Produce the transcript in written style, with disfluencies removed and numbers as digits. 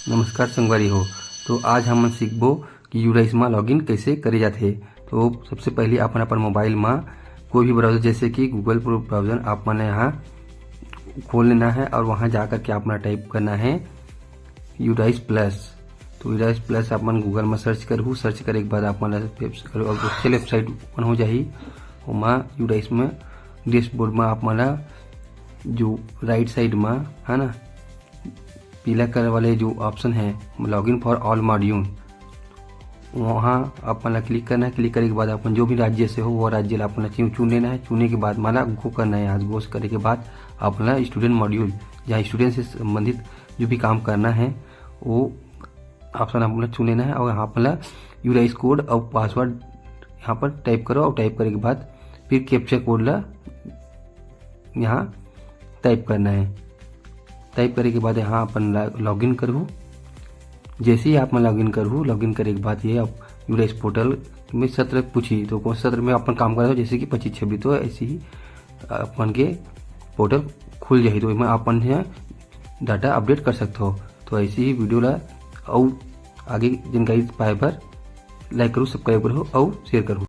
नमस्कार संगवारी हो। तो आज हम सीखबो कि यूडाइस में लॉगिन कैसे करे जाते। तो सबसे पहले अपन अपन मोबाइल में कोई भी ब्राउज़र जैसे कि गूगल ब्राउज़र आप मैंने यहाँ खोल लेना है और वहाँ जाकर के अपना टाइप करना है यूडाइस प्लस। तो यूडाइस प्लस अपन गूगल में सर्च करूँ, सर्च करे के बाद आप ऑफिशियल वेबसाइट ओपन हो जाही। वहाँ यूडाइस में डैशबोर्ड में आप माना जो राइट साइड में है ना पीला कलर वाले जो ऑप्शन है लॉगिन फॉर ऑल मॉड्यूल, वहाँ अपना क्लिक करना है। क्लिक करने के बाद अपन जो भी राज्य से हो वो राज्य अपना चुन लेना है। चुनने के बाद माना गो करना है। यहाँ गो करने के बाद अपना स्टूडेंट मॉड्यूल जहाँ स्टूडेंट से संबंधित जो भी काम करना है वो ऑप्शन अपना चुन लेना है और यहाँ अपना यूडाइस कोड और पासवर्ड यहाँ पर टाइप करो और टाइप करने के बाद फिर कैप्चा कोड ला यहाँ टाइप करना है। टाइप करने के बाद यहाँ अपन लॉगिन करूँ। जैसे ही आप में लॉगिन करूँ, लॉगिन करने के बाद ये आप यूडाइस पोर्टल में सत्र पूछी तो कौन सत्र में अपन काम कर रहे हो जैसे कि 25-26, तो ऐसे ही अपन के पोर्टल खुल जाए तो इसमें अपन डाटा अपडेट कर सकते हो। तो ऐसे ही वीडियो ला और आगे जानकारी पाए पर लाइक करूँ, सब्सक्राइब करूँ और शेयर करूँ।